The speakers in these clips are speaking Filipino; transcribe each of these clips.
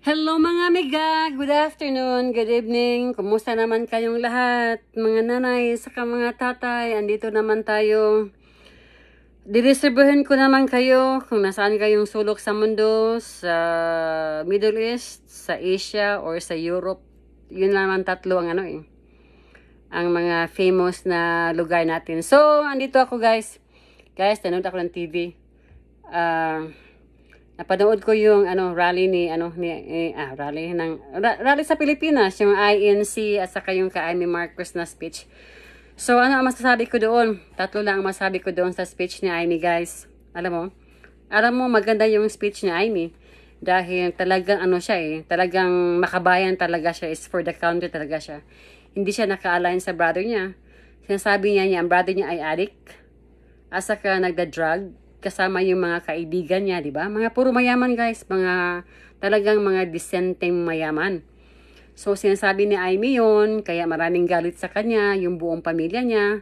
Hello mga amiga! Good afternoon, good evening. Kumusta naman kayong lahat? Mga nanay, saka mga tatay, andito naman tayo. Didistribuhin ko naman kayo kung nasaan kayong sulok sa mundo, sa Middle East, sa Asia, or sa Europe. Yun naman tatlo ang ang mga famous na lugar natin. So, andito ako guys. Guys, nanood ako ng TV. Napanood ko yung rally rally sa Pilipinas, yung INC at saka yung kay Amy Marcos na speech. So ano ang masasabi ko doon? Tatlo lang ang masasabi ko doon sa speech ni Amy, guys. Alam mo maganda yung speech ni Amy dahil talagang talagang makabayan talaga siya, is for the country talaga siya. Hindi siya naka-align sa brother niya. Sinasabi niya ang brother niya ay addict at saka nagda-drug kasama yung mga kaibigan niya, di ba? Mga puro mayaman, guys. Talagang mga disenteng mayaman. So, sinasabi ni Amy yun, kaya maraming galit sa kanya, yung buong pamilya niya.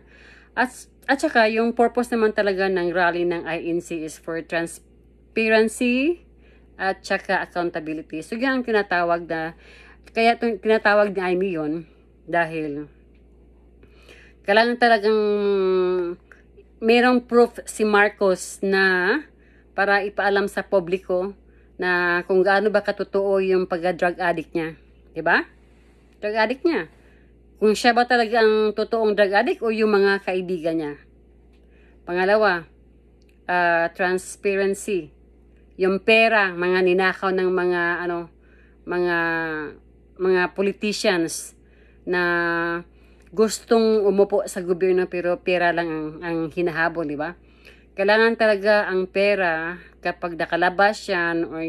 At saka, yung purpose naman talaga ng rally ng INC is for transparency at saka accountability. So, yan ang tinatawag ni Amy yun dahil kailangan talagang merong proof si Marcos na para ipaalam sa publiko na kung gaano ba katotoo yung pagka-drug addict niya. Diba? Drug addict niya. Kung siya ba talaga ang totoong drug addict o yung mga kaibigan niya. Pangalawa, transparency. Yung pera, mga ninakaw ng mga politicians na gustong umupo sa gobyerno pero pera lang ang hinahabol, di ba? Kailangan talaga ang pera kapag nakalabas yan o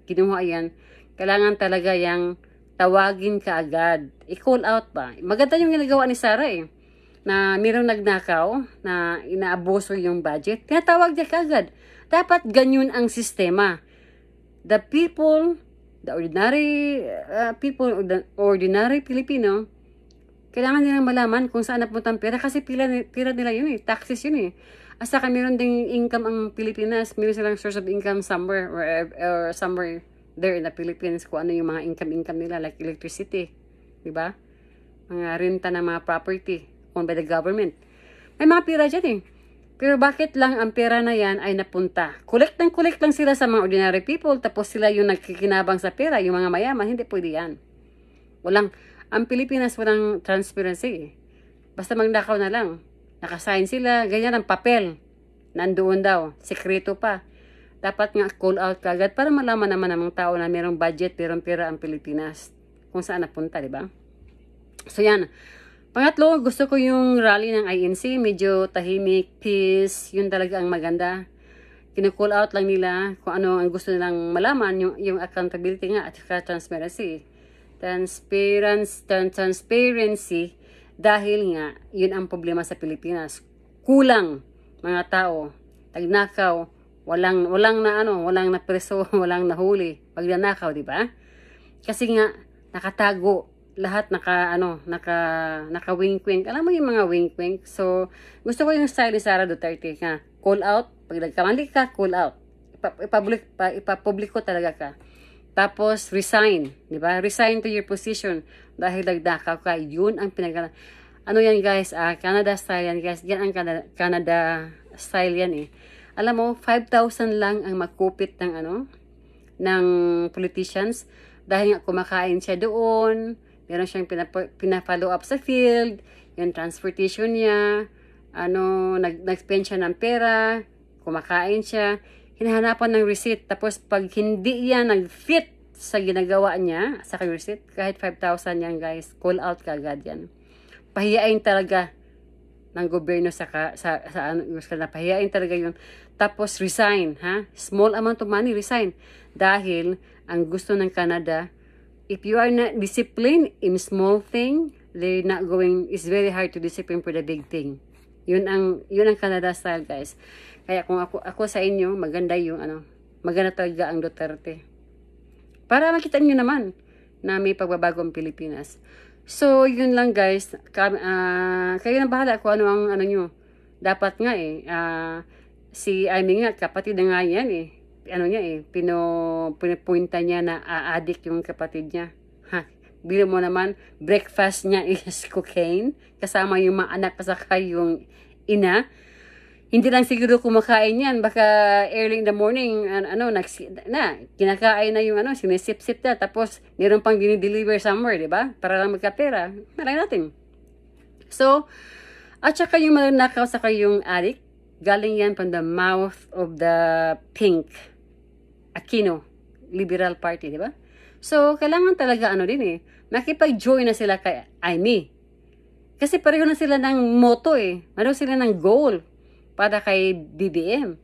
kinuha yan, kailangan talaga yang tawagin ka agad. I-call out ba? Maganda yung ginagawa ni Sarah na mayroong nagnakaw na inaabuso yung budget. Tinatawag niya kaagad. Dapat ganyan ang sistema. The ordinary Filipino, kailangan nilang malaman kung saan napunta ang pera kasi pira nila yun taxes yun At saka meron ding income ang Pilipinas, meron silang source of income somewhere or somewhere there in the Philippines kung ano yung mga income nila like electricity, di ba? Mga renta ng mga property owned by the government. May mga pira dyan Pero bakit lang ang pera na yan ay napunta? Collect lang sila sa mga ordinary people tapos sila yung nagkikinabang sa pera, yung mga mayaman, hindi pwede yan. Ang Pilipinas walang transparency Basta magnakaw na lang. Nakasign sila, ganyan ang papel. Nandoon daw, sekreto pa. Dapat nga call out kagad para malaman naman ng mga tao na mayroong budget, mayroong pera ang Pilipinas. Kung saan napunta, di ba? So yan. Pangatlo, gusto ko yung rally ng INC. Medyo tahimik, peace. Yun talaga ang maganda. Kinu-call out lang nila kung ano ang gusto nilang malaman, yung accountability nga at saka transparency. Transparency dahil nga yun ang problema sa Pilipinas. Kulang mga tao, tagnakaw, walang na preso, walang nahuli pag nanakaw, di ba? Kasi nga nakatago lahat, naka wink-wink. Alam mo yung mga wink-wink? So, gusto ko yung style ni Sara Duterte nga. Call out, pag nagkamali ka, call out. Ipapubliko talaga ka. Tapos, resign. Di ba? Resign to your position. Dahil nagdakaw ka. Yun ang ano yan, guys? Canada style yan, guys. Yan ang Canada style yan Alam mo, 5,000 lang ang magkupit ng politicians. Dahil nga kumakain siya doon. Meron siyang pina-follow up sa field. Yung transportation niya. Nag-spend siya ng pera. Kumakain siya. Hinahanapan ng receipt. Tapos, pag hindi yan nag-fit sa ginagawa niya, sa receipt, kahit 5,000 yan, guys, call out kagad yan. Pahiyain talaga ng gobyerno pahiyain talaga yun. Tapos, resign, ha? Small amount of money, resign. Dahil, ang gusto ng Canada, if you are not disciplined in small thing, it's very hard to discipline for the big thing. Yun ang Canada style, guys. Kaya kung ako sa inyo, maganda talaga ang Duterte. Para makita niyo naman na may pagbabago ang Pilipinas. So, yun lang, guys. Kayo na bahala kung ano ang nyo. Dapat nga si Amy nga, kapatid na nga yan ano niya pinupunta niya na aadik yung kapatid niya. Ha, bilo mo naman, breakfast niya is cocaine, kasama yung mga anak kasaka yung ina. Hindi lang siguro kumakain yan, baka early in the morning, kinakain na yung sinisip-sip na, tapos meron pang dinideliver somewhere, di ba? Para lang magkapera. Malay natin. So, at saka yung mananakaw saka yung adik, galing yan from the mouth of the Pink Aquino Liberal Party, di ba? So, kailangan talaga makipag-join na sila kay Amy. Kasi pareho na sila ng motto Pareho sila ng goal para kay BBM.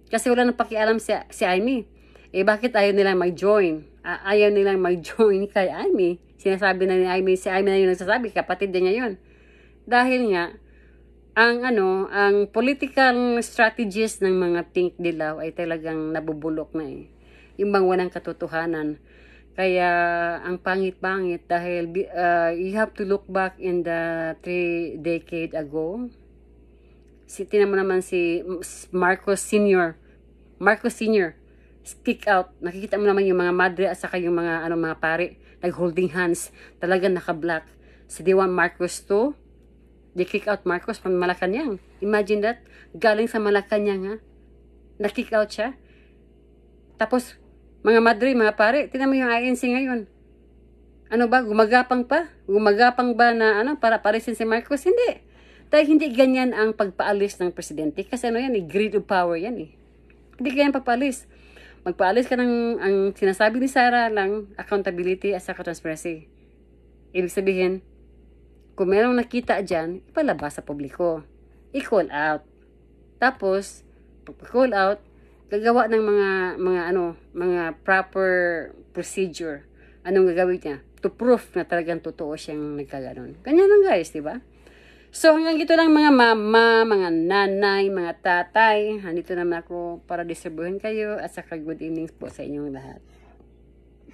Kasi wala nang pakialam si Amy. Bakit ayaw nilang mag-join? Ayaw nilang mag-join kay Amy. Sinasabi na ni Amy, si Amy na yung nagsasabi, kapatid din niya yun. Dahil nga, ang political strategies ng mga Pink Dilaw ay talagang nabubulok na Yung bang walang katotohanan. Kaya, ang pangit-pangit dahil you have to look back in the 3 decades ago. Tinan mo naman si Marcos Sr. Speak out. Nakikita mo naman yung mga madre at saka yung mga pare nag-holding hands. Talagang naka-black. Si Diwan Marcos to, they kick out Marcos from Malacanang. Imagine that. Galing sa Malacanang ha. Na-kick out siya. Tapos, mga madre, mga pare, tinan mo yung INC ngayon. Gumagapang pa? Gumagapang ba na para parisin si Marcos? Hindi. Dahil hindi ganyan ang pagpaalis ng presidente. Kasi greed of power yan Hindi ganyan pagpaalis. Magpaalis ka ang sinasabi ni Sara lang, accountability at saka transparency. Ibig sabihin, kung merong nakita dyan, ipalabas sa publiko. I-call out. Tapos, pag-call out, gagawa ng mga proper procedure. Anong gagawin niya? To prove na talagang totoo siyang nagkaganon. Ganyan lang guys, di ba? So, hanggang dito lang mga mama, mga nanay, mga tatay. Nandito naman ako para distribuhin kayo at saka good evening po sa inyong lahat.